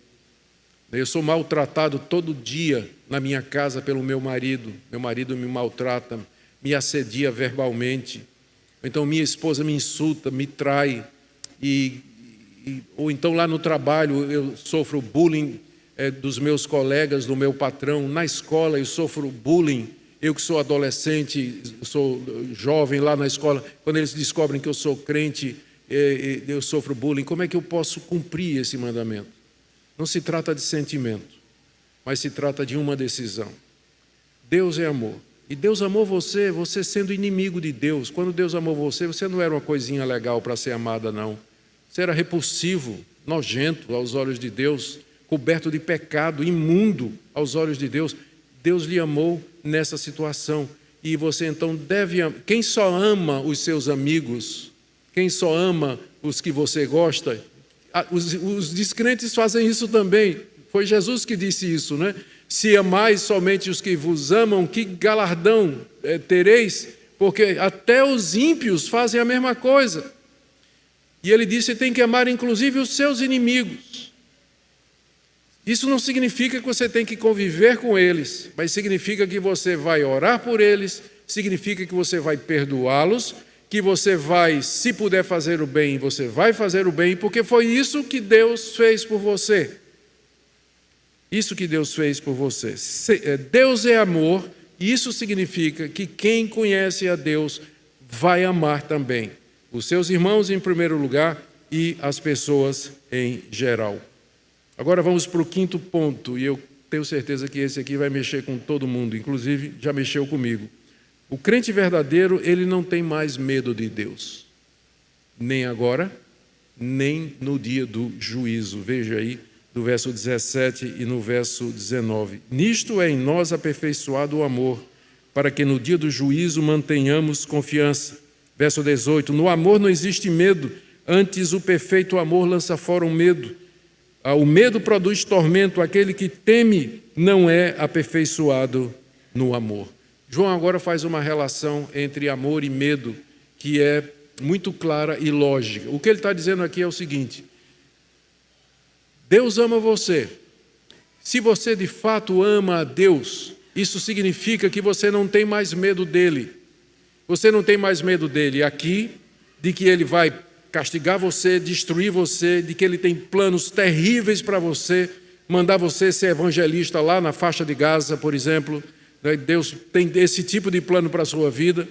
Eu sou maltratado todo dia na minha casa pelo meu marido me maltrata, me assedia verbalmente. Então minha esposa me insulta, me trai, ou então lá no trabalho eu sofro bullying dos meus colegas, do meu patrão. Na escola eu sofro bullying. Eu que sou adolescente, sou jovem lá na escola, quando eles descobrem que eu sou crente, eu sofro bullying. Como é que eu posso cumprir esse mandamento? Não se trata de sentimento, mas se trata de uma decisão. Deus é amor. E Deus amou você sendo inimigo de Deus. Quando Deus amou você não era uma coisinha legal para ser amada, não. Você era repulsivo, nojento aos olhos de Deus, coberto de pecado, imundo aos olhos de Deus. Deus lhe amou nessa situação. E você então deve amar. Quem só ama os seus amigos, quem só ama os que você gosta, os descrentes fazem isso também. Foi Jesus que disse isso, né? Se amais somente os que vos amam, que galardão tereis? Porque até os ímpios fazem a mesma coisa. E ele disse que tem que amar inclusive os seus inimigos. Isso não significa que você tem que conviver com eles, mas significa que você vai orar por eles, significa que você vai perdoá-los, que você vai, se puder fazer o bem, você vai fazer o bem, porque foi isso que Deus fez por você. Isso que Deus fez por você. Deus é amor, e isso significa que quem conhece a Deus vai amar também os seus irmãos em primeiro lugar e as pessoas em geral. Agora vamos para o quinto ponto, e eu tenho certeza que esse aqui vai mexer com todo mundo, inclusive já mexeu comigo. O crente verdadeiro, ele não tem mais medo de Deus, nem agora, nem no dia do juízo. Veja aí, do verso 17 e no verso 19. Nisto é em nós aperfeiçoado o amor, para que no dia do juízo mantenhamos confiança. Verso 18. No amor não existe medo, antes o perfeito amor lança fora o medo. O medo produz tormento, aquele que teme não é aperfeiçoado no amor. João agora faz uma relação entre amor e medo, que é muito clara e lógica. O que ele está dizendo aqui é o seguinte: Deus ama você. Se você de fato ama a Deus, isso significa que você não tem mais medo dele. Você não tem mais medo dele aqui, de que ele vai castigar você, destruir você, de que ele tem planos terríveis para você, mandar você ser evangelista lá na faixa de Gaza, por exemplo. Deus tem esse tipo de plano para a sua vida.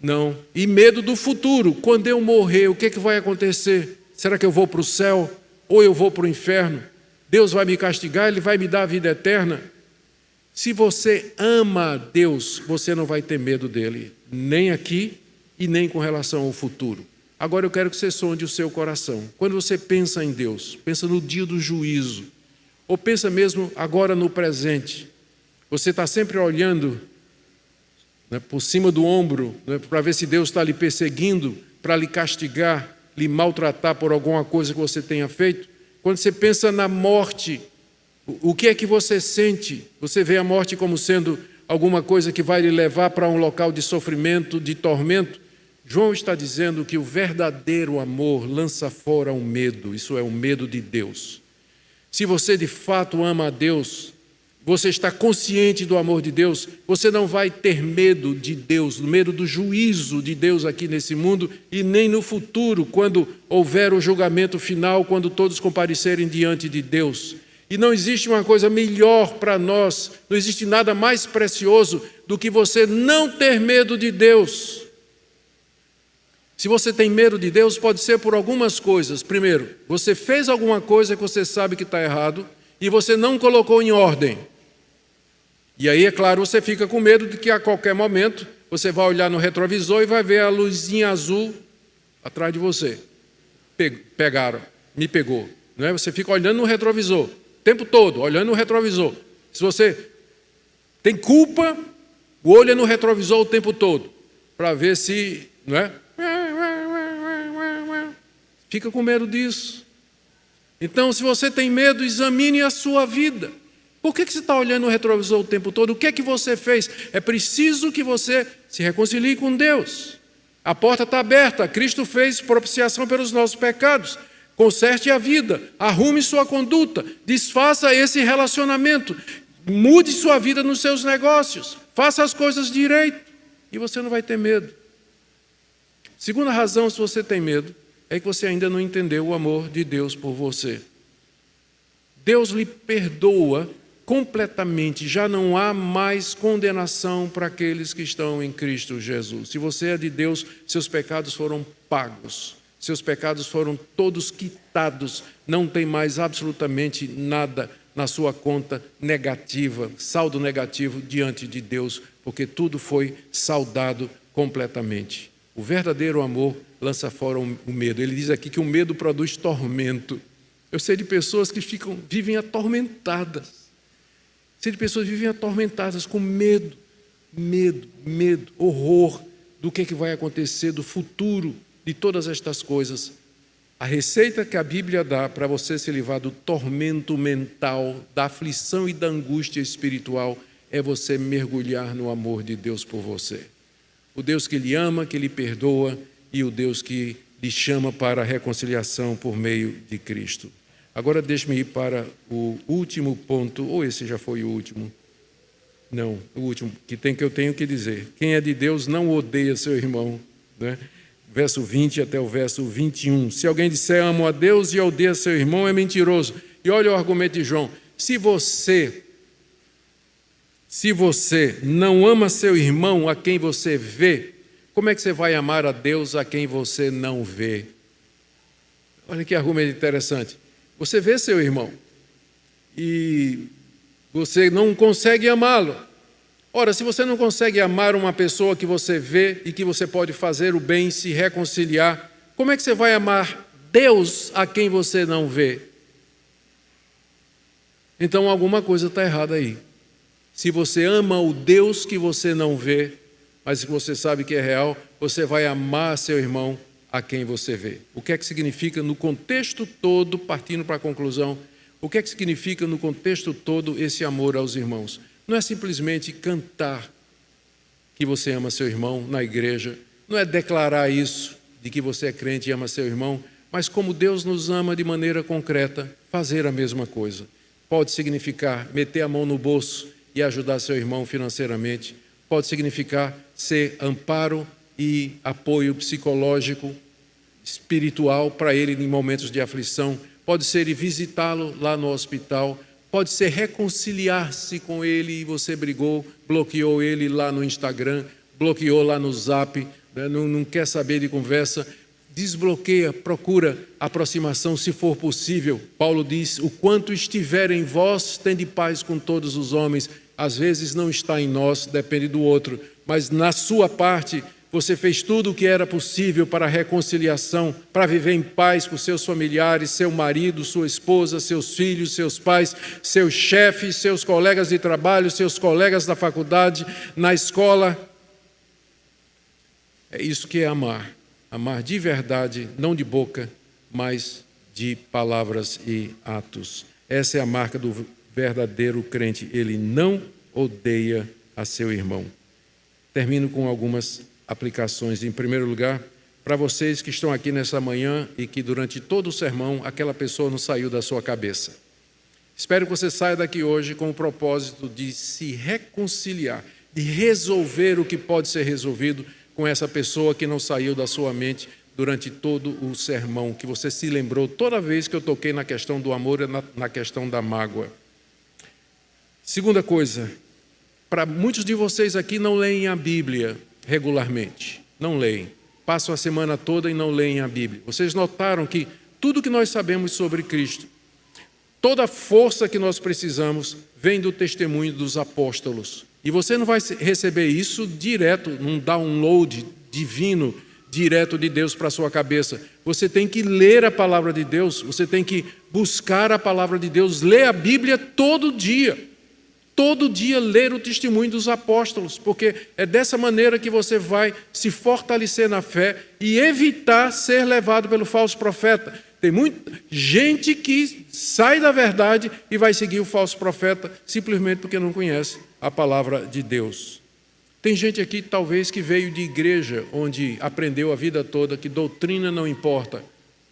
Não. E medo do futuro. Quando eu morrer, o que vai acontecer? Será que eu vou para o céu ou eu vou para o inferno? Deus vai me castigar, Ele vai me dar a vida eterna? Se você ama a Deus, você não vai ter medo dele, nem aqui e nem com relação ao futuro. Agora eu quero que você sonde o seu coração. Quando você pensa em Deus, pensa no dia do juízo, ou pensa mesmo agora no presente, você está sempre olhando, né, por cima do ombro, né, para ver se Deus está lhe perseguindo, para lhe castigar, lhe maltratar por alguma coisa que você tenha feito. Quando você pensa na morte, o que é que você sente? Você vê a morte como sendo alguma coisa que vai lhe levar para um local de sofrimento, de tormento? João está dizendo que o verdadeiro amor lança fora o medo, isso é o medo de Deus. Se você de fato ama a Deus, você está consciente do amor de Deus, você não vai ter medo de Deus, medo do juízo de Deus aqui nesse mundo e nem no futuro, quando houver o julgamento final, quando todos comparecerem diante de Deus. E não existe uma coisa melhor para nós, não existe nada mais precioso do que você não ter medo de Deus. Se você tem medo de Deus, pode ser por algumas coisas. Primeiro, você fez alguma coisa que você sabe que está errado e você não colocou em ordem. E aí, é claro, você fica com medo de que a qualquer momento você vai olhar no retrovisor e vai ver a luzinha azul atrás de você. Me pegou. Não é? Você fica olhando no retrovisor, o tempo todo, olhando no retrovisor. Se você tem culpa, o olho é no retrovisor o tempo todo, para ver se, não é? Fica com medo disso. Então, se você tem medo, examine a sua vida. Por que você está olhando no retrovisor o tempo todo? O que é que você fez? É preciso que você se reconcilie com Deus. A porta está aberta. Cristo fez propiciação pelos nossos pecados. Conserte a vida. Arrume sua conduta. Desfaça esse relacionamento. Mude sua vida nos seus negócios. Faça as coisas direito. E você não vai ter medo. Segunda razão, se você tem medo, é que você ainda não entendeu o amor de Deus por você. Deus lhe perdoa completamente, já não há mais condenação para aqueles que estão em Cristo Jesus. Se você é de Deus, seus pecados foram pagos, seus pecados foram todos quitados, não tem mais absolutamente nada na sua conta negativa, saldo negativo diante de Deus, porque tudo foi saldado completamente. O verdadeiro amor lança fora o medo. Ele diz aqui que o medo produz tormento. Eu sei de pessoas que vivem atormentadas. Sei de pessoas que vivem atormentadas com medo, horror do que vai acontecer, do futuro, de todas estas coisas. A receita que a Bíblia dá para você se livrar do tormento mental, da aflição e da angústia espiritual, é você mergulhar no amor de Deus por você. O Deus que lhe ama, que lhe perdoa, e o Deus que lhe chama para a reconciliação por meio de Cristo. Agora deixe-me ir para o último ponto, ou esse já foi o último? Não, o último que eu tenho que dizer. Quem é de Deus não odeia seu irmão, né? Verso 20 até o verso 21. Se alguém disser amo a Deus e odeia seu irmão, é mentiroso. E olha o argumento de João. Se você não ama seu irmão a quem você vê, como é que você vai amar a Deus a quem você não vê? Olha que argumento interessante. Você vê seu irmão e você não consegue amá-lo. Ora, se você não consegue amar uma pessoa que você vê e que você pode fazer o bem, se reconciliar, como é que você vai amar Deus a quem você não vê? Então alguma coisa está errada aí. Se você ama o Deus que você não vê, mas que você sabe que é real, você vai amar seu irmão a quem você vê. O que é que significa no contexto todo, partindo para a conclusão, o que é que significa no contexto todo esse amor aos irmãos? Não é simplesmente cantar que você ama seu irmão na igreja, não é declarar isso, de que você é crente e ama seu irmão, mas como Deus nos ama de maneira concreta, fazer a mesma coisa. Pode significar meter a mão no bolso e ajudar seu irmão financeiramente, pode significar ser amparo e apoio psicológico, espiritual para ele em momentos de aflição, pode ser ir visitá-lo lá no hospital, pode ser reconciliar-se com ele e você brigou, bloqueou ele lá no Instagram, bloqueou lá no Zap, né? não quer saber de conversa, desbloqueia, procura aproximação se for possível. Paulo diz, o quanto estiver em vós, tende paz com todos os homens. às vezes não está em nós, depende do outro, mas na sua parte, você fez tudo o que era possível para a reconciliação, para viver em paz com seus familiares, seu marido, sua esposa, seus filhos, seus pais, seus chefes, seus colegas de trabalho, seus colegas da faculdade, na escola. É isso que é amar. Amar de verdade, não de boca, mas de palavras e atos. Essa é a marca do verdadeiro crente. Ele não odeia a seu irmão. Termino com algumas aplicações. Em primeiro lugar, para vocês que estão aqui nessa manhã e que durante todo o sermão aquela pessoa não saiu da sua cabeça. Espero que você saia daqui hoje com o propósito de se reconciliar, de resolver o que pode ser resolvido com essa pessoa que não saiu da sua mente durante todo o sermão, que você se lembrou toda vez que eu toquei na questão do amor e na questão da mágoa. Segunda coisa, para muitos de vocês aqui não leem a Bíblia regularmente, não leem, passam a semana toda e não leem a Bíblia. Vocês notaram que tudo que nós sabemos sobre Cristo, toda a força que nós precisamos vem do testemunho dos apóstolos. E você não vai receber isso direto, num download divino, direto de Deus para a sua cabeça. Você tem que ler a palavra de Deus, você tem que buscar a palavra de Deus, ler a Bíblia todo dia. Todo dia ler o testemunho dos apóstolos, porque é dessa maneira que você vai se fortalecer na fé e evitar ser levado pelo falso profeta. Tem muita gente que sai da verdade e vai seguir o falso profeta simplesmente porque não conhece a palavra de Deus. Tem gente aqui, talvez, que veio de igreja, onde aprendeu a vida toda que doutrina não importa,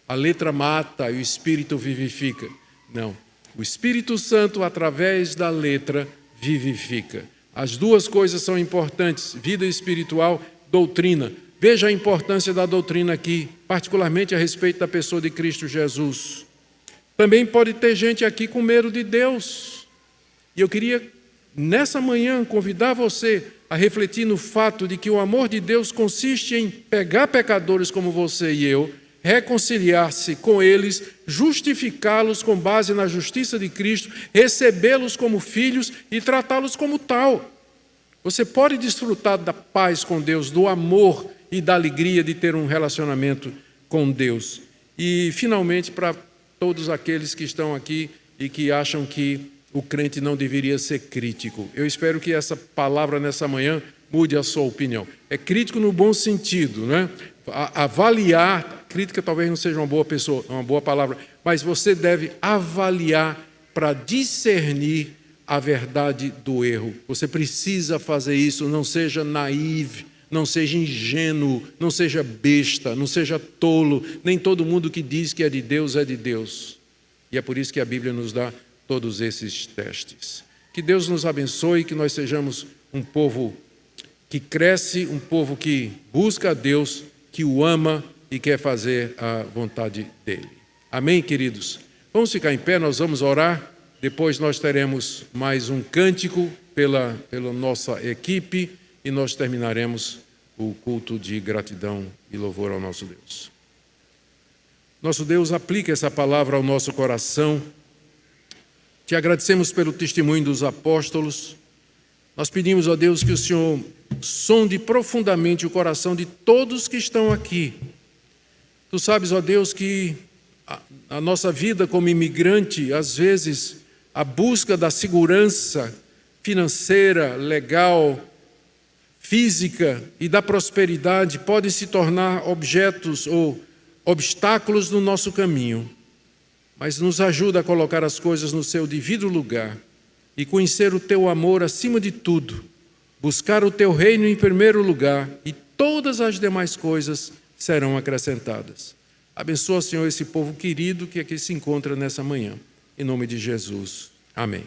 a letra mata e o Espírito vivifica. Não. O Espírito Santo, através da letra, vivifica. As duas coisas são importantes, vida espiritual, doutrina. Veja a importância da doutrina aqui, particularmente a respeito da pessoa de Cristo Jesus. Também pode ter gente aqui com medo de Deus. E eu queria, nessa manhã, convidar você a refletir no fato de que o amor de Deus consiste em pegar pecadores como você e eu, reconciliar-se com eles, justificá-los com base na justiça de Cristo, recebê-los como filhos e tratá-los como tal. Você pode desfrutar da paz com Deus, do amor e da alegria de ter um relacionamento com Deus. E, finalmente, para todos aqueles que estão aqui e que acham que o crente não deveria ser crítico, eu espero que essa palavra nessa manhã mude a sua opinião. É crítico no bom sentido, né? Avaliar, crítica talvez não seja uma boa palavra, mas você deve avaliar para discernir a verdade do erro. Você precisa fazer isso, não seja naïve, não seja ingênuo, não seja besta, não seja tolo. Nem todo mundo que diz que é de Deus é de Deus. E é por isso que a Bíblia nos dá todos esses testes. Que Deus nos abençoe, que nós sejamos um povo que cresce, um povo que busca a Deus, que o ama e quer fazer a vontade dele. Amém, queridos? Vamos ficar em pé, nós vamos orar. Depois nós teremos mais um cântico pela nossa equipe e nós terminaremos o culto de gratidão e louvor ao nosso Deus. Nosso Deus, aplica essa palavra ao nosso coração. Te agradecemos pelo testemunho dos apóstolos. Nós pedimos a Deus que o Senhor sonde profundamente o coração de todos que estão aqui. Tu sabes, ó Deus, que a nossa vida como imigrante, às vezes, a busca da segurança financeira, legal, física e da prosperidade pode se tornar objetos ou obstáculos no nosso caminho. Mas nos ajuda a colocar as coisas no seu devido lugar e conhecer o Teu amor acima de tudo, buscar o Teu reino em primeiro lugar e todas as demais coisas serão acrescentadas. Abençoa, Senhor, esse povo querido que aqui se encontra nessa manhã. Em nome de Jesus. Amém.